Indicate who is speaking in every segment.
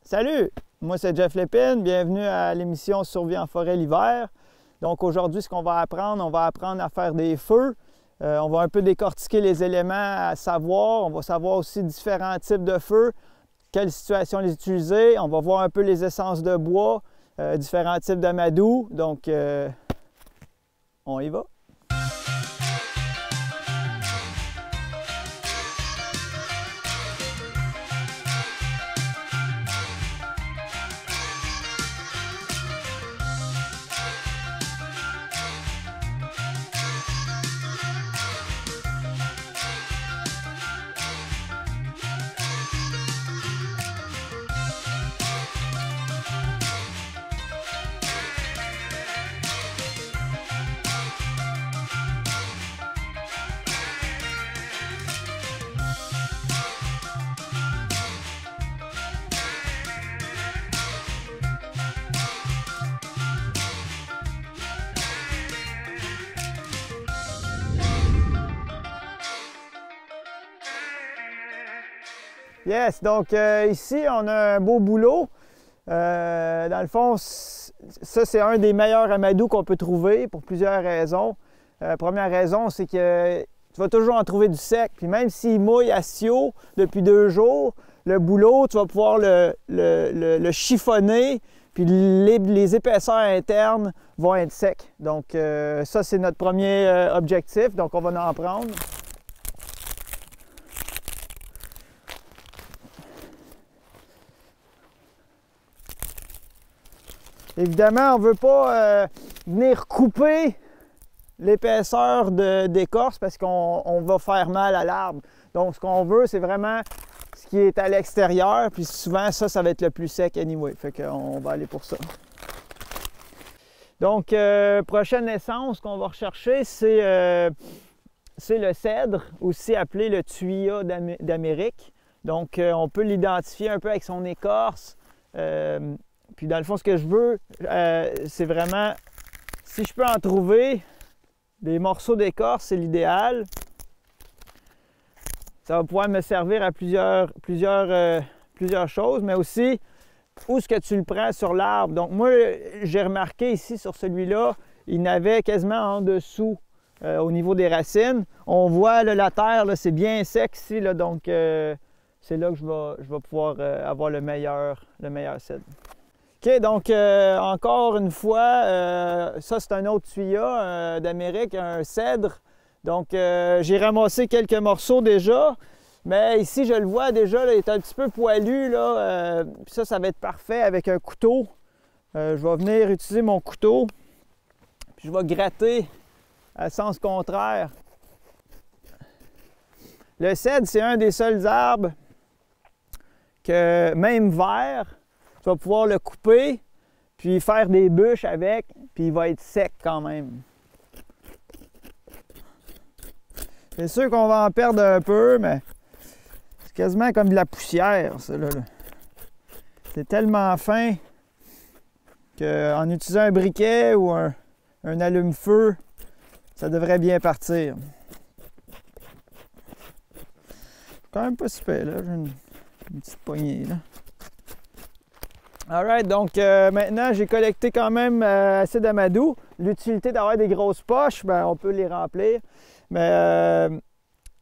Speaker 1: Salut! Moi, c'est Jeff Lépine. Bienvenue à l'émission Survie en forêt l'hiver. Donc, aujourd'hui, ce qu'on va apprendre, on va apprendre à faire des feux. On va un peu décortiquer les éléments à savoir. On va savoir aussi différents types de feux, quelles situations les utiliser. On va voir un peu les essences de bois, différents types d'amadou. Donc, on y va. Yes, donc ici, on a un beau boulot. Dans le fond, ça, c'est un des meilleurs amadous qu'on peut trouver pour plusieurs raisons. Première raison, c'est que tu vas toujours en trouver du sec. Puis même s'il mouille à Sio depuis 2 jours, le boulot, tu vas pouvoir le chiffonner, puis les épaisseurs internes vont être secs. Donc ça, c'est notre premier objectif. Donc on va en prendre. Évidemment, on ne veut pas venir couper l'épaisseur d'écorce parce qu'on va faire mal à l'arbre. Donc, ce qu'on veut, c'est vraiment ce qui est à l'extérieur. Puis souvent, ça va être le plus sec anyway. Fait qu'on va aller pour ça. Donc, prochaine essence qu'on va rechercher, c'est le cèdre, aussi appelé le thuya d'Amérique. Donc, on peut l'identifier un peu avec son écorce. Puis dans le fond, ce que je veux, c'est vraiment, si je peux en trouver des morceaux d'écorce, c'est l'idéal. Ça va pouvoir me servir à plusieurs choses, mais aussi où est-ce que tu le prends sur l'arbre. Donc moi, j'ai remarqué ici sur celui-là, il n'avait quasiment en dessous au niveau des racines. On voit là, la terre, c'est bien sec ici, là, donc c'est là que je vais pouvoir avoir le meilleur cèdre. OK, donc encore une fois, ça c'est un autre thuya d'Amérique, un cèdre. Donc j'ai ramassé quelques morceaux déjà, mais ici je le vois déjà, là, il est un petit peu poilu. Là, puis ça va être parfait avec un couteau. Je vais venir utiliser mon couteau, puis je vais gratter à sens contraire. Le cèdre, c'est un des seuls arbres que, même vert, tu vas pouvoir le couper, puis faire des bûches avec, puis il va être sec quand même. C'est sûr qu'on va en perdre un peu, mais c'est quasiment comme de la poussière, ça là. C'est tellement fin qu'en utilisant un briquet ou un allume-feu, ça devrait bien partir. Quand même pas super, là. J'ai une petite poignée, là. Alright, donc maintenant j'ai collecté quand même assez d'amadou. L'utilité d'avoir des grosses poches, ben, on peut les remplir. Mais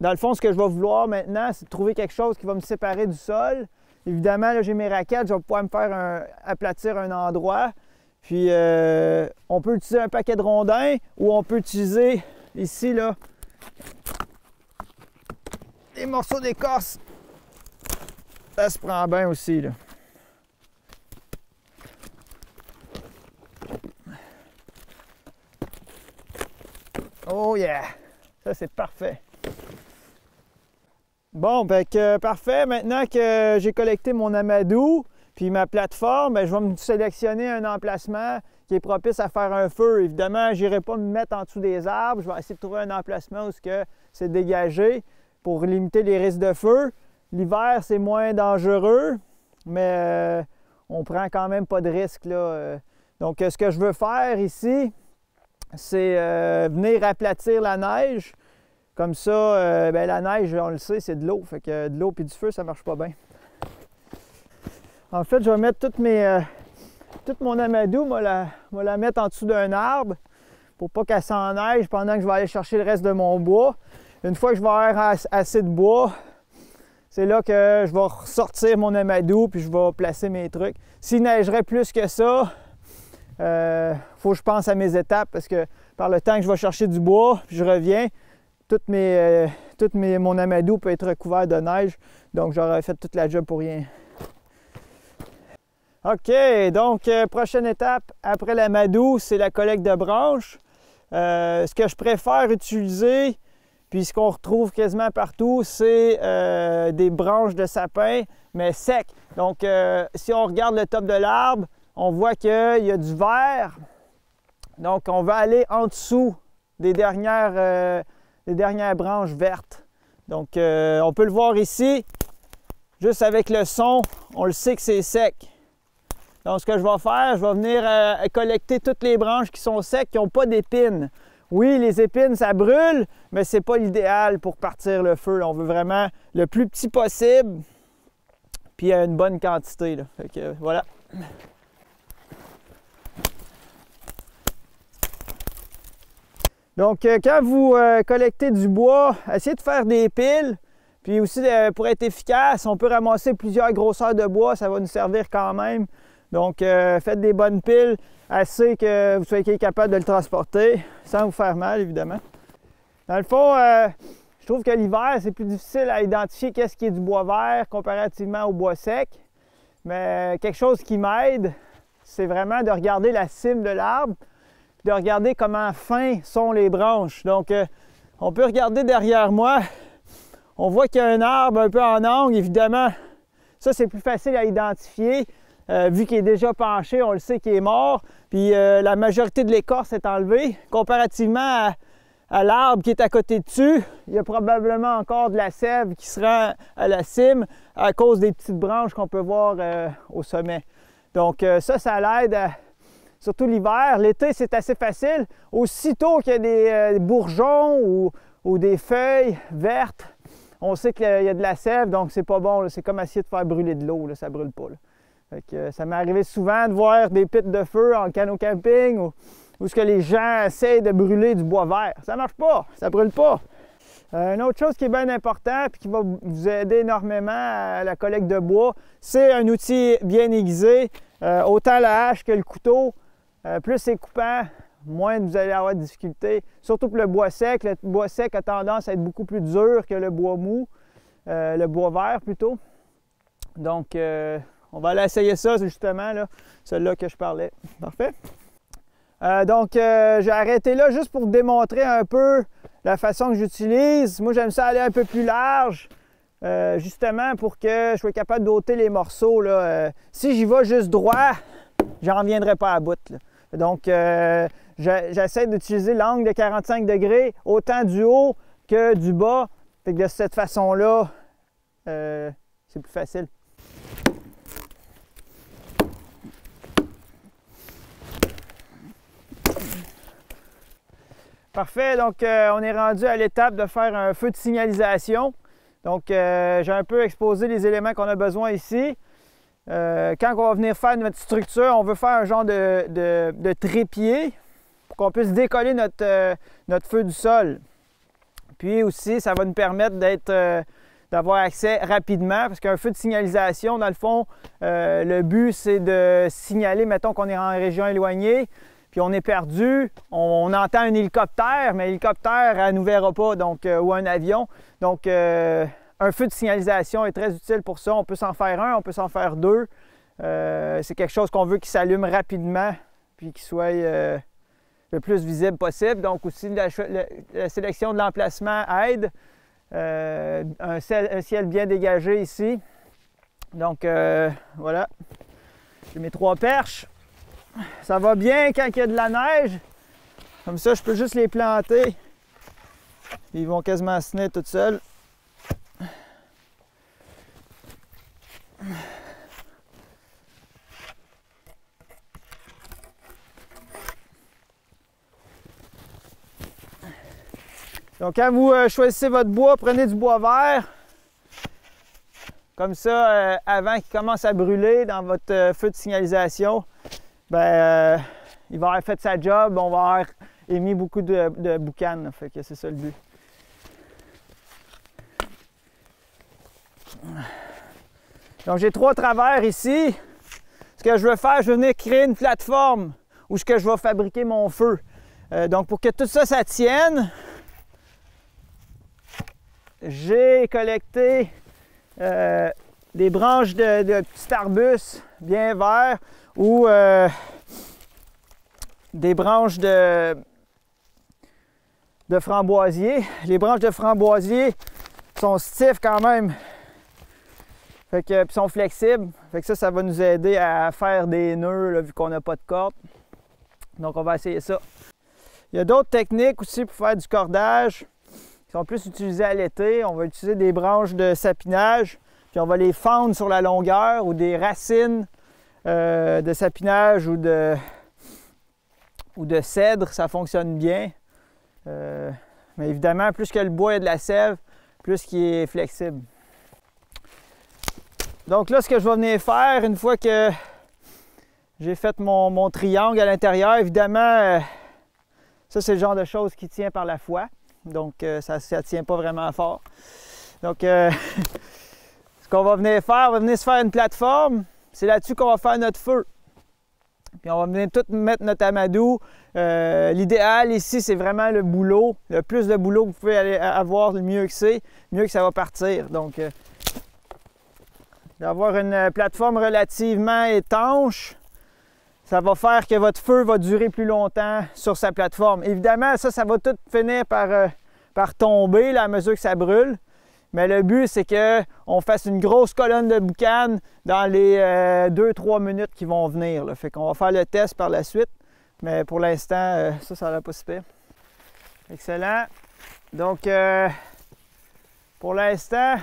Speaker 1: dans le fond, ce que je vais vouloir maintenant, c'est de trouver quelque chose qui va me séparer du sol. Évidemment, là j'ai mes raquettes, je vais pouvoir me faire aplatir un endroit. Puis on peut utiliser un paquet de rondins ou on peut utiliser ici là des morceaux d'écorce. Ça se prend bien aussi là. Oh yeah! Ça, c'est parfait. Bon, fait que parfait. Maintenant que j'ai collecté mon amadou puis ma plateforme, bien, je vais me sélectionner un emplacement qui est propice à faire un feu. Évidemment, je n'irai pas me mettre en dessous des arbres. Je vais essayer de trouver un emplacement où c'est dégagé pour limiter les risques de feu. L'hiver, c'est moins dangereux, mais on prend quand même pas de risque, là. Donc, ce que je veux faire ici, c'est venir aplatir la neige. Comme ça, ben, la neige, on le sait, c'est de l'eau. Fait que de l'eau et du feu, ça marche pas bien. En fait, je vais mettre toute mon amadou, va la mettre en dessous d'un arbre pour pas qu'elle s'enneige pendant que je vais aller chercher le reste de mon bois. Une fois que je vais avoir assez de bois, c'est là que je vais ressortir mon amadou puis je vais placer mes trucs. S'il neigerait plus que ça, faut que je pense à mes étapes parce que par le temps que je vais chercher du bois puis je reviens, mon amadou peut être recouvert de neige. Donc, j'aurais fait toute la job pour rien. OK, donc prochaine étape après l'amadou, c'est la collecte de branches. Ce que je préfère utiliser, puis ce qu'on retrouve quasiment partout, c'est des branches de sapin, mais secs. Donc, si on regarde le top de l'arbre, on voit qu'il y a du vert. Donc, on va aller en dessous des dernières branches vertes. Donc, on peut le voir ici, juste avec le son, on le sait que c'est sec. Donc, ce que je vais faire, je vais venir collecter toutes les branches qui sont secs, qui n'ont pas d'épines. Oui, les épines, ça brûle, mais ce n'est pas l'idéal pour partir le feu. On veut vraiment le plus petit possible, puis une bonne quantité. Là. Fait que, voilà. Donc, quand vous collectez du bois, essayez de faire des piles. Puis aussi, pour être efficace, on peut ramasser plusieurs grosseurs de bois. Ça va nous servir quand même. Donc, faites des bonnes piles, assez que vous soyez capable de le transporter, sans vous faire mal, évidemment. Dans le fond, je trouve que l'hiver, c'est plus difficile à identifier qu'est-ce qui est du bois vert comparativement au bois sec. Mais quelque chose qui m'aide, c'est vraiment de regarder la cime de l'arbre, de regarder comment fins sont les branches. Donc, on peut regarder derrière moi, on voit qu'il y a un arbre un peu en angle, évidemment. Ça, c'est plus facile à identifier. Vu qu'il est déjà penché, on le sait qu'il est mort. Puis la majorité de l'écorce est enlevée. Comparativement à l'arbre qui est à côté dessus, il y a probablement encore de la sève qui se rend à la cime à cause des petites branches qu'on peut voir au sommet. Donc ça l'aide, surtout l'hiver. L'été, c'est assez facile. Aussitôt qu'il y a des bourgeons ou des feuilles vertes, on sait qu'il y a de la sève, donc c'est pas bon. C'est comme essayer de faire brûler de l'eau, ça brûle pas. Là. Fait que, ça m'est arrivé souvent de voir des pits de feu en canot camping où ce que les gens essayent de brûler du bois vert. Ça marche pas, ça brûle pas. Une autre chose qui est bien importante et qui va vous aider énormément à la collecte de bois, c'est un outil bien aiguisé. Autant la hache que le couteau, plus c'est coupant, moins vous allez avoir de difficultés. Surtout pour le bois sec. Le bois sec a tendance à être beaucoup plus dur que le bois mou, le bois vert plutôt. Donc, on va aller essayer ça, c'est justement celui-là que je parlais. Parfait. Donc, j'ai arrêté là juste pour démontrer un peu la façon que j'utilise. Moi, j'aime ça aller un peu plus large, justement pour que je sois capable d'ôter les morceaux. Si j'y vais juste droit, j'en reviendrai pas à bout. Là. Donc, j'essaie d'utiliser l'angle de 45 degrés, autant du haut que du bas. Fait que de cette façon-là, c'est plus facile. Parfait, donc on est rendu à l'étape de faire un feu de signalisation. Donc j'ai un peu exposé les éléments qu'on a besoin ici. Quand on va venir faire notre structure, on veut faire un genre de trépied pour qu'on puisse décoller notre feu du sol. Puis aussi, ça va nous permettre d'avoir accès rapidement, parce qu'un feu de signalisation, dans le fond, le but c'est de signaler, mettons qu'on est en région éloignée, puis on est perdu, on entend un hélicoptère, mais l'hélicoptère, elle ne nous verra pas, donc, ou un avion. Donc, un feu de signalisation est très utile pour ça. On peut s'en faire un, on peut s'en faire deux. C'est quelque chose qu'on veut qui s'allume rapidement, puis qui soit le plus visible possible. Donc aussi, la sélection de l'emplacement aide. Un ciel bien dégagé ici. Donc, voilà. J'ai mes 3 perches. Ça va bien quand il y a de la neige. Comme ça, je peux juste les planter. Ils vont quasiment se tenir tout seuls. Donc, quand vous choisissez votre bois, prenez du bois vert. Comme ça, avant qu'il commence à brûler dans votre feu de signalisation, ben, il va avoir fait sa job, on va avoir émis beaucoup de boucan. Fait que c'est ça le but. Donc j'ai 3 travers ici. Ce que je veux faire, je vais venir créer une plateforme où je vais fabriquer mon feu. Donc pour que tout ça, ça tienne, j'ai collecté des branches de petits arbustes bien verts ou des branches de framboisier. Les branches de framboisier sont stiffs quand même. Fait que, puis sont flexibles. Fait que ça va nous aider à faire des nœuds là, vu qu'on n'a pas de corde. Donc on va essayer ça. Il y a d'autres techniques aussi pour faire du cordage qui sont plus utilisées à l'été. On va utiliser des branches de sapinage, puis on va les fendre sur la longueur ou des racines de sapinage ou de cèdre. Ça fonctionne bien. Mais évidemment, plus que le bois a de la sève, plus qu'il est flexible. Donc là, ce que je vais venir faire, une fois que j'ai fait mon triangle à l'intérieur, évidemment, ça c'est le genre de choses qui tient par la foi. Donc ça ne tient pas vraiment fort. Donc ce qu'on va venir faire, on va venir se faire une plateforme. C'est là-dessus qu'on va faire notre feu. Puis on va venir tout mettre notre amadou. L'idéal ici, c'est vraiment le boulot. Le plus de boulot que vous pouvez avoir, le mieux que c'est, mieux que ça va partir. Donc d'avoir une plateforme relativement étanche, ça va faire que votre feu va durer plus longtemps sur sa plateforme. Évidemment, ça va tout finir par tomber là, à mesure que ça brûle. Mais le but, c'est qu'on fasse une grosse colonne de boucan dans les 2-3 minutes qui vont venir. Là. Fait qu'on va faire le test par la suite. Mais pour l'instant, ça n'a pas si pire. Excellent. Donc, pour l'instant,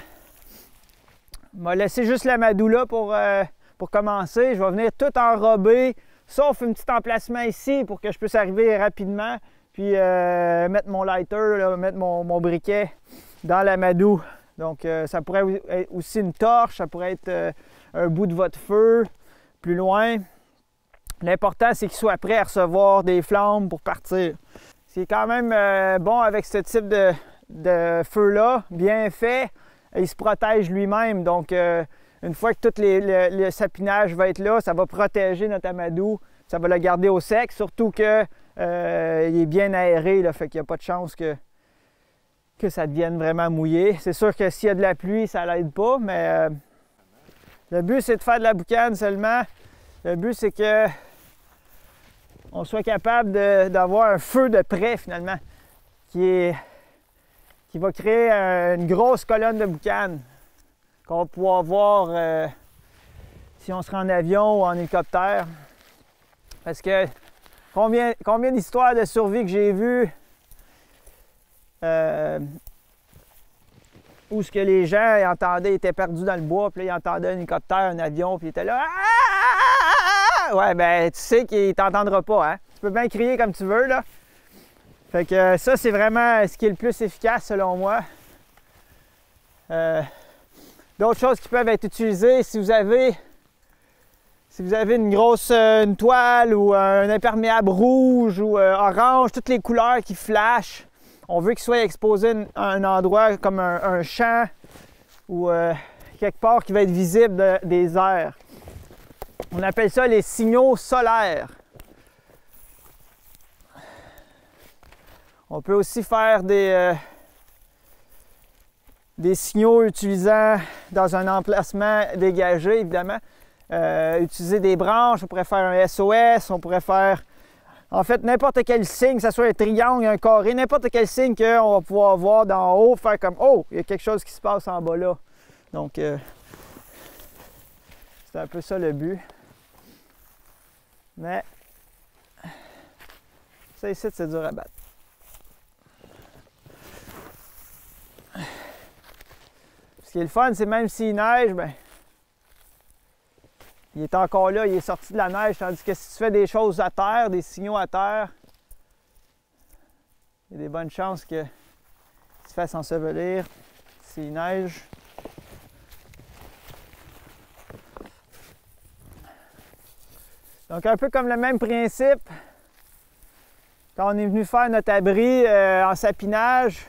Speaker 1: on va laisser juste l'amadou là pour commencer. Je vais venir tout enrober, sauf un petit emplacement ici pour que je puisse arriver rapidement. Puis mettre mon lighter, là, mettre mon briquet dans l'amadou. Donc ça pourrait être aussi une torche, ça pourrait être un bout de votre feu plus loin. L'important, c'est qu'il soit prêt à recevoir des flammes pour partir. Ce qui est quand même bon avec ce type de feu-là, bien fait, il se protège lui-même. Donc, une fois que tout le sapinage va être là, ça va protéger notre amadou, ça va le garder au sec, surtout qu'il est bien aéré, là, fait qu'il n'y a pas de chance que ça devienne vraiment mouillé. C'est sûr que s'il y a de la pluie, ça ne l'aide pas, mais le but, c'est de faire de la boucane seulement. Le but, c'est que on soit capable d'avoir un feu de près, finalement, qui va créer une grosse colonne de boucan qu'on va pouvoir voir si on sera en avion ou en hélicoptère. Parce que combien d'histoires de survie que j'ai vues où ce que les gens entendaient, ils étaient perdus dans le bois, puis là, ils entendaient un hélicoptère, un avion, puis ils étaient là. Ouais, ben tu sais qu'il t'entendra pas, hein? Tu peux bien crier comme tu veux, là. Fait que ça, c'est vraiment ce qui est le plus efficace, selon moi. D'autres choses qui peuvent être utilisées, si vous avez une grosse une toile ou un imperméable rouge ou orange, toutes les couleurs qui flashent, on veut qu'il soit exposé à un endroit comme un champ ou quelque part qui va être visible des airs. On appelle ça les signaux solaires. On peut aussi faire des signaux utilisant dans un emplacement dégagé, évidemment. Utiliser des branches, on pourrait faire un SOS, on pourrait faire en fait n'importe quel signe, que ce soit un triangle, un carré, n'importe quel signe qu'on va pouvoir voir d'en haut, faire comme « Oh, il y a quelque chose qui se passe en bas là ». Donc, c'est un peu ça le but. Mais, ça ici, c'est dur à battre. Ce qui est le fun, c'est même s'il neige, ben, il est encore là, il est sorti de la neige, tandis que si tu fais des choses à terre, des signaux à terre, il y a des bonnes chances que tu te fasses ensevelir s'il neige. Donc un peu comme le même principe, quand on est venu faire notre abri en sapinage,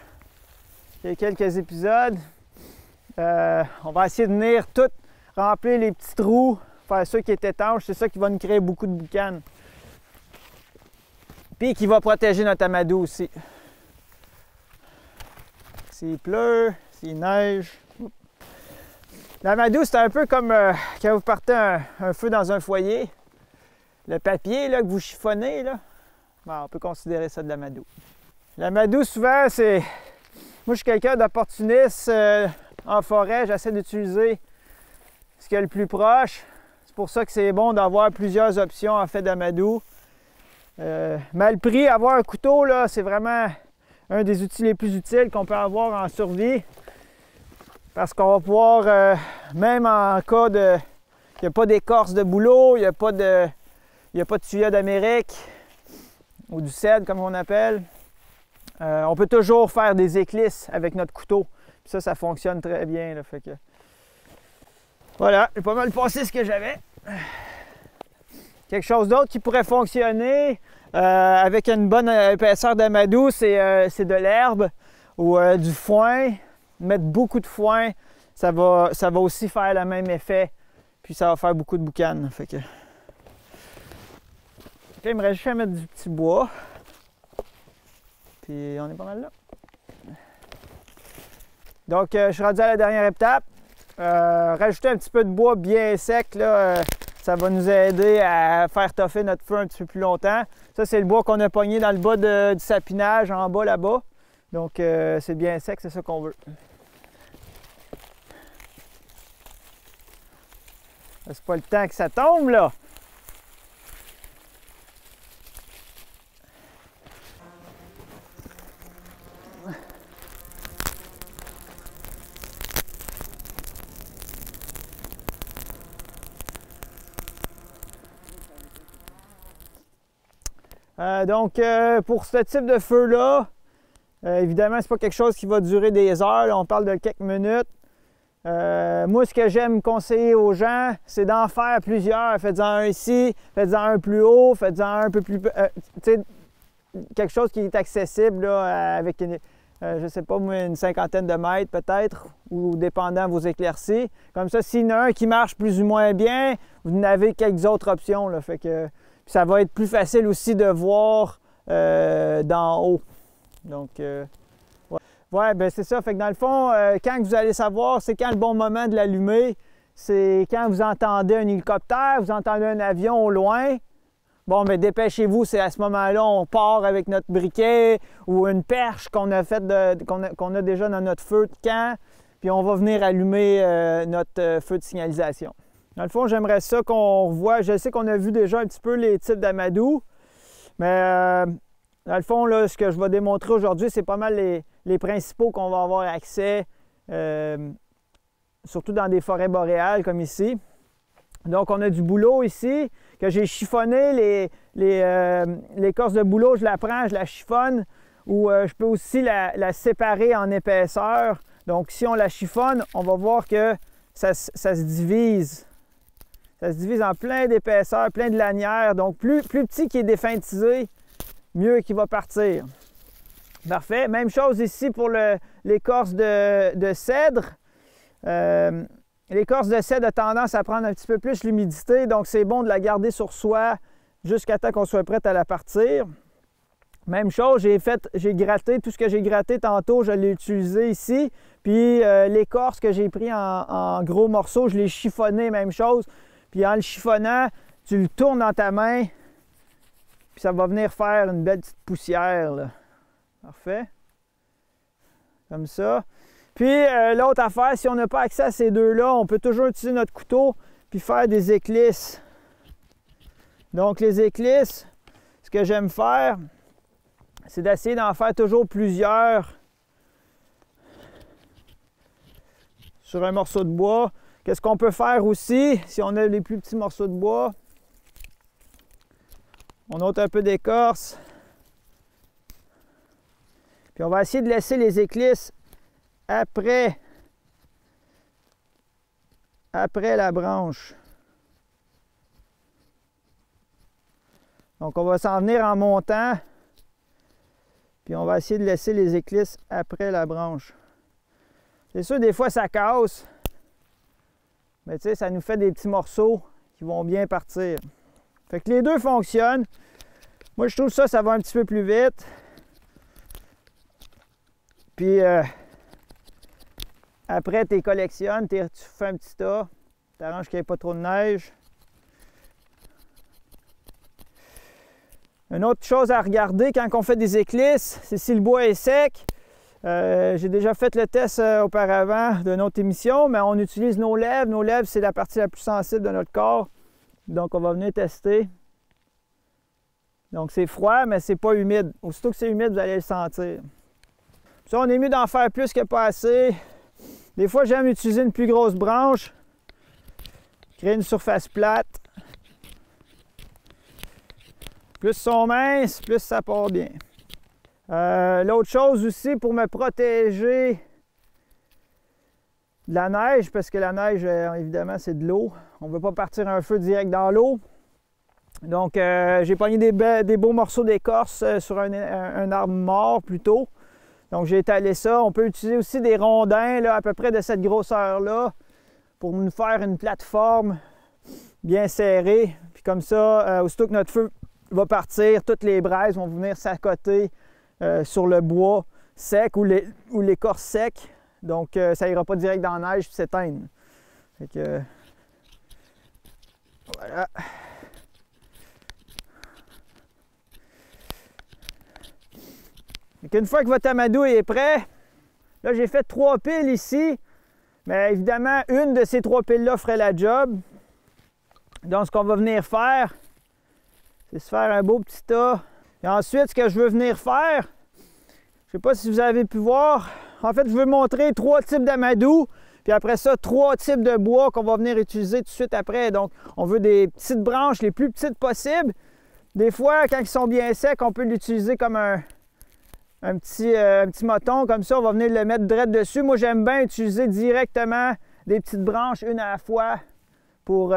Speaker 1: il y a quelques épisodes, on va essayer de venir tout remplir les petits trous, faire ça qui est étanche, c'est ça qui va nous créer beaucoup de boucan. Puis qui va protéger notre amadou aussi. S'il pleut, s'il neige. L'amadou, c'est un peu comme quand vous partez un feu dans un foyer. Le papier là, que vous chiffonnez, là, bon, on peut considérer ça de l'amadou. L'amadou, souvent, c'est... Moi, je suis quelqu'un d'opportuniste en forêt. J'essaie d'utiliser ce qu'il y a le plus proche. C'est pour ça que c'est bon d'avoir plusieurs options en fait d'amadou. Mal pris, avoir un couteau, là, c'est vraiment un des outils les plus utiles qu'on peut avoir en survie. Parce qu'on va pouvoir, même en cas de... Il n'y a pas d'écorce de bouleau, il n'y a pas de tuya d'Amérique ou du cèdre comme on appelle. On peut toujours faire des éclisses avec notre couteau. Puis ça fonctionne très bien. Là, fait que... Voilà, j'ai pas mal passé ce que j'avais. Quelque chose d'autre qui pourrait fonctionner avec une bonne épaisseur d'amadou, c'est de l'herbe ou du foin. Mettre beaucoup de foin, ça va aussi faire le même effet. Puis ça va faire beaucoup de boucan. Fait que... il me reste juste à mettre du petit bois. Puis on est pas mal là. Donc je suis rendu à la dernière étape. Rajouter un petit peu de bois bien sec, là, ça va nous aider à faire toffer notre feu un petit peu plus longtemps. Ça, c'est le bois qu'on a pogné dans le bas du sapinage, en bas là-bas. Donc c'est bien sec, c'est ça qu'on veut. C'est pas le temps que ça tombe, là. Pour ce type de feu-là, évidemment, c'est pas quelque chose qui va durer des heures. Là, on parle de quelques minutes. Moi, ce que j'aime conseiller aux gens, c'est d'en faire plusieurs. Faites-en un ici, faites-en un plus haut, faites-en un peu plus... quelque chose qui est accessible là, avec, je sais pas moi, une cinquantaine de mètres peut-être, ou dépendant de vos éclaircies. Comme ça, s'il y en a un qui marche plus ou moins bien, vous en avez quelques autres options. Là, fait que ça va être plus facile aussi de voir d'en haut. Donc, ouais, ben c'est ça. Fait que dans le fond, quand vous allez savoir, c'est quand le bon moment de l'allumer, c'est quand vous entendez un hélicoptère, vous entendez un avion au loin. Bon, ben dépêchez-vous, c'est à ce moment-là, on part avec notre briquet ou une perche qu'on a fait qu'on a déjà dans notre feu de camp, puis on va venir allumer notre feu de signalisation. Dans le fond, j'aimerais ça qu'on revoie. Je sais qu'on a vu déjà un petit peu les types d'amadou, mais dans le fond, là, ce que je vais démontrer aujourd'hui, c'est pas mal les principaux qu'on va avoir accès, surtout dans des forêts boréales comme ici. Donc, on a du bouleau ici, que j'ai chiffonné. L'écorce de bouleau, je la prends, je la chiffonne, ou je peux aussi la séparer en épaisseur. Donc, si on la chiffonne, on va voir que ça se divise. Ça se divise en plein d'épaisseurs, plein de lanières. Donc, plus petit qu'il est défintisé, mieux qu'il va partir. Parfait. Même chose ici pour l'écorce de cèdre. L'écorce de cèdre a tendance à prendre un petit peu plus l'humidité, donc c'est bon de la garder sur soi jusqu'à temps qu'on soit prêt à la partir. Même chose, j'ai gratté, tout ce que j'ai gratté tantôt, je l'ai utilisé ici. Puis l'écorce que j'ai pris en gros morceaux, je l'ai chiffonné, même chose. Puis en le chiffonnant, tu le tournes dans ta main, puis ça va venir faire une belle petite poussière, là. Parfait. Comme ça. Puis l'autre affaire, si on n'a pas accès à ces deux-là, on peut toujours utiliser notre couteau puis faire des éclisses. Donc les éclisses, ce que j'aime faire, c'est d'essayer d'en faire toujours plusieurs sur un morceau de bois. Qu'est-ce qu'on peut faire aussi, si on a les plus petits morceaux de bois? On ôte un peu d'écorce. Puis on va essayer de laisser les éclisses après la branche. Donc on va s'en venir en montant. Puis on va essayer de laisser les éclisses après la branche. C'est sûr, des fois ça casse. Mais tu sais, ça nous fait des petits morceaux qui vont bien partir. Fait que les deux fonctionnent. Moi, je trouve ça, ça va un petit peu plus vite. Puis après, tu les collectionnes, tu fais un petit tas. Tu arranges qu'il n'y ait pas trop de neige. Une autre chose à regarder quand on fait des éclisses, c'est si le bois est sec. J'ai déjà fait le test auparavant d'une autre émission, mais on utilise nos lèvres. Nos lèvres, c'est la partie la plus sensible de notre corps. Donc, on va venir tester. Donc, c'est froid, mais c'est pas humide. Aussitôt que c'est humide, vous allez le sentir. Ça, on est mieux d'en faire plus que pas assez. Des fois, j'aime utiliser une plus grosse branche. Créer une surface plate. Plus ils sont minces, plus ça part bien. L'autre chose aussi, pour me protéger de la neige, parce que la neige, évidemment, c'est de l'eau. On ne veut pas partir un feu direct dans l'eau. Donc, j'ai pogné des beaux morceaux d'écorce sur un arbre mort plutôt. Donc, j'ai étalé ça. On peut utiliser aussi des rondins là, à peu près de cette grosseur-là pour nous faire une plateforme bien serrée. Puis comme ça, aussitôt que notre feu va partir, toutes les braises vont venir s'accoter sur le bois sec ou l'écorce sec. Donc, ça ira pas direct dans la neige et s'éteindre. Fait que, voilà. Une fois que votre amadou est prêt, là j'ai fait 3 piles ici, mais évidemment une de ces 3 piles-là ferait la job. Donc ce qu'on va venir faire, c'est se faire un beau petit tas. Et ensuite, ce que je veux venir faire, je ne sais pas si vous avez pu voir, en fait je veux montrer 3 types d'amadou, puis après ça 3 types de bois qu'on va venir utiliser tout de suite après. Donc on veut des petites branches les plus petites possibles. Des fois, quand ils sont bien secs, on peut l'utiliser comme un petit moton, comme ça, on va venir le mettre direct dessus. Moi, j'aime bien utiliser directement des petites branches, une à la fois, pour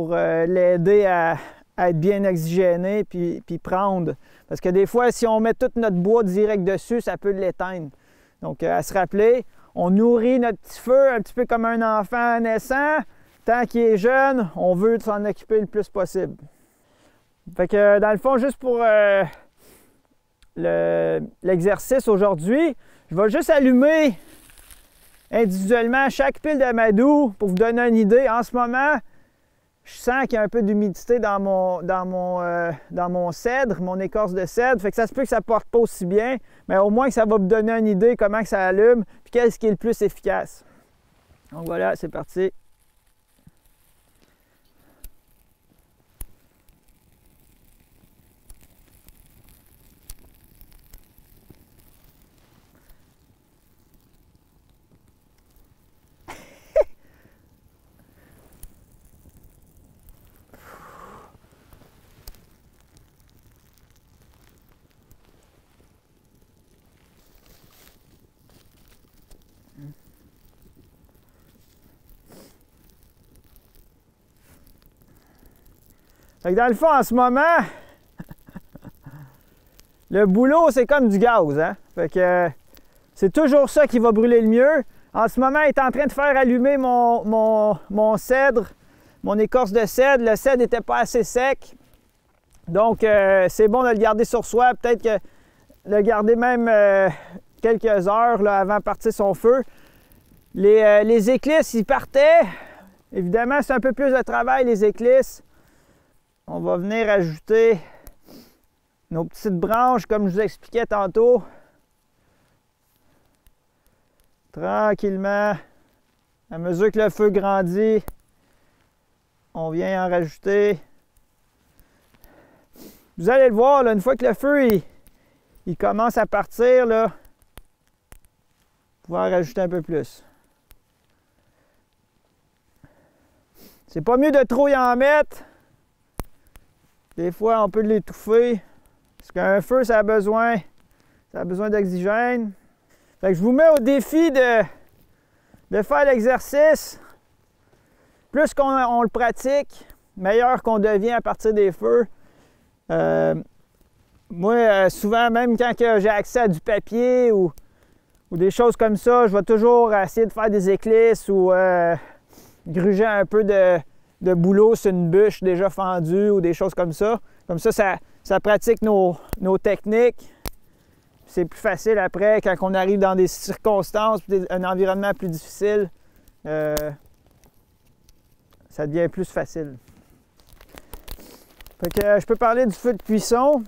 Speaker 1: l'aider à être bien oxygéné puis prendre. Parce que des fois, si on met tout notre bois direct dessus, ça peut l'éteindre. Donc, à se rappeler, on nourrit notre petit feu un petit peu comme un enfant naissant. Tant qu'il est jeune, on veut s'en occuper le plus possible. Fait que, dans le fond, juste pour l'exercice aujourd'hui, je vais juste allumer individuellement chaque pile d'amadou pour vous donner une idée. En ce moment, je sens qu'il y a un peu d'humidité dans mon cèdre, mon écorce de cèdre. Fait que ça se peut que ça ne porte pas aussi bien, mais au moins que ça va me donner une idée comment que ça allume puis qu'est-ce qui est le plus efficace. Donc voilà, c'est parti. Fait que dans le fond, en ce moment, le boulot, c'est comme du gaz, hein? Fait que c'est toujours ça qui va brûler le mieux. En ce moment, il est en train de faire allumer mon cèdre, mon écorce de cèdre. Le cèdre n'était pas assez sec. Donc, c'est bon de le garder sur soi. Peut-être que le garder même quelques heures là, avant de partir son feu. Les éclisses, ils partaient. Évidemment, c'est un peu plus de travail, les éclisses. On va venir ajouter nos petites branches, comme je vous expliquais tantôt. Tranquillement, à mesure que le feu grandit, on vient en rajouter. Vous allez le voir, là, une fois que le feu il commence à partir, là, pouvoir en rajouter un peu plus. C'est pas mieux de trop y en mettre. Des fois, on peut l'étouffer. Parce qu'un feu, ça a besoin d'oxygène. Fait que je vous mets au défi de faire l'exercice. Plus qu'on le pratique, meilleur qu'on devient à partir des feux. Moi, souvent, même quand j'ai accès à du papier ou des choses comme ça, je vais toujours essayer de faire des éclisses ou gruger un peu de boulot sur une bûche déjà fendue ou des choses comme ça. Comme ça pratique nos techniques. C'est plus facile après quand on arrive dans des circonstances, un environnement plus difficile. Ça devient plus facile. Fait que je peux parler du feu de cuisson.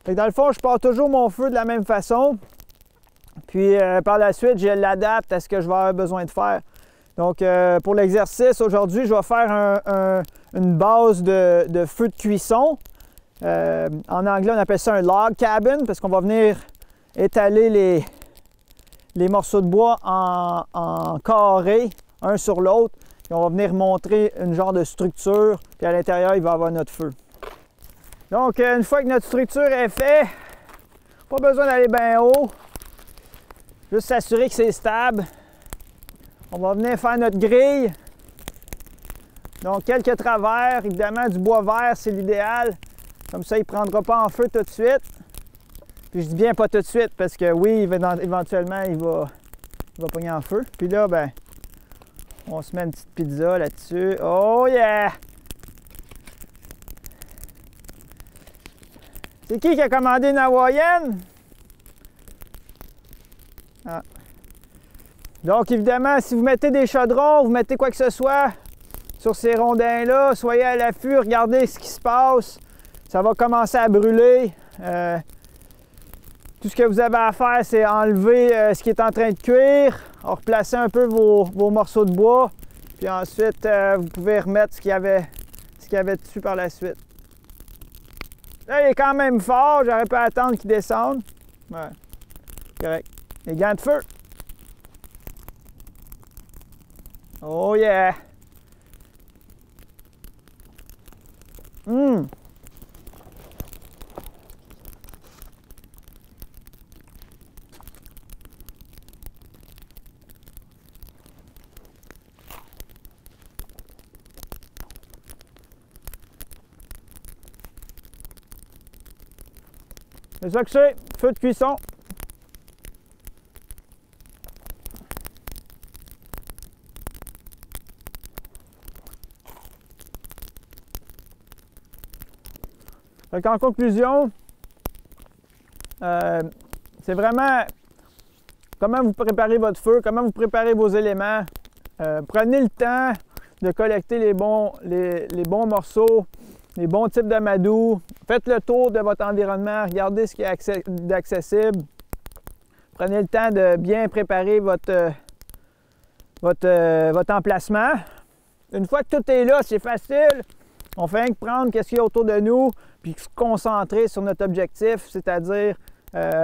Speaker 1: Fait que dans le fond, je pars toujours mon feu de la même façon. Puis par la suite, je l'adapte à ce que je vais avoir besoin de faire. Donc pour l'exercice, aujourd'hui, je vais faire une base de feu de cuisson. En anglais, on appelle ça un log cabin parce qu'on va venir étaler les morceaux de bois en carré, un sur l'autre. Et on va venir montrer une genre de structure, puis à l'intérieur, il va y avoir notre feu. Donc, une fois que notre structure est faite, pas besoin d'aller bien haut. Juste s'assurer que c'est stable. On va venir faire notre grille. Donc, quelques travers. Évidemment, du bois vert, c'est l'idéal. Comme ça, il ne prendra pas en feu tout de suite. Puis je dis bien pas tout de suite, parce que oui, éventuellement, il va pogner en feu. Puis là, ben, on se met une petite pizza là-dessus. Oh yeah! C'est qui a commandé une hawaïenne? Ah. Donc, évidemment, si vous mettez des chaudrons, vous mettez quoi que ce soit sur ces rondins-là, soyez à l'affût, regardez ce qui se passe. Ça va commencer à brûler. Tout ce que vous avez à faire, c'est enlever ce qui est en train de cuire, replacer un peu vos morceaux de bois, puis ensuite, vous pouvez remettre ce qu'il y avait dessus par la suite. Là, il est quand même fort, j'aurais pu attendre qu'il descende. Ouais, correct. Les gants de feu. Oh yeah! C'est ça que c'est, feu de cuisson. Fait qu'en conclusion, c'est vraiment comment vous préparez votre feu, comment vous préparez vos éléments. Prenez le temps de collecter les bons morceaux, les bons types d'amadou. Faites le tour de votre environnement, regardez ce qui est accessible. Prenez le temps de bien préparer votre emplacement. Une fois que tout est là, c'est facile. On fait rien que prendre ce qu'il y a autour de nous puis se concentrer sur notre objectif, c'est-à-dire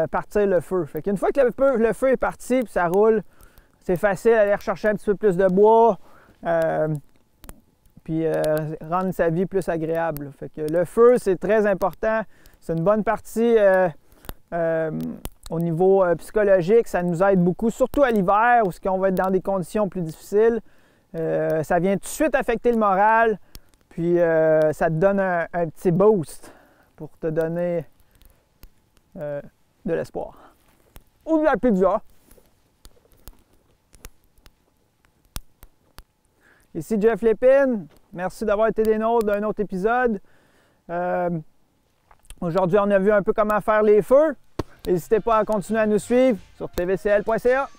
Speaker 1: partir le feu. Fait qu'une fois que le feu est parti puis ça roule, c'est facile d'aller rechercher un petit peu plus de bois puis rendre sa vie plus agréable. Fait que le feu, c'est très important. C'est une bonne partie au niveau psychologique. Ça nous aide beaucoup, surtout à l'hiver où on va être dans des conditions plus difficiles. Ça vient tout de suite affecter le moral. Puis ça te donne un petit boost pour te donner de l'espoir. Ou de la pizza. Ici Jeff Lépine. Merci d'avoir été des nôtres d'un autre épisode. Aujourd'hui, on a vu un peu comment faire les feux. N'hésitez pas à continuer à nous suivre sur tvcl.ca.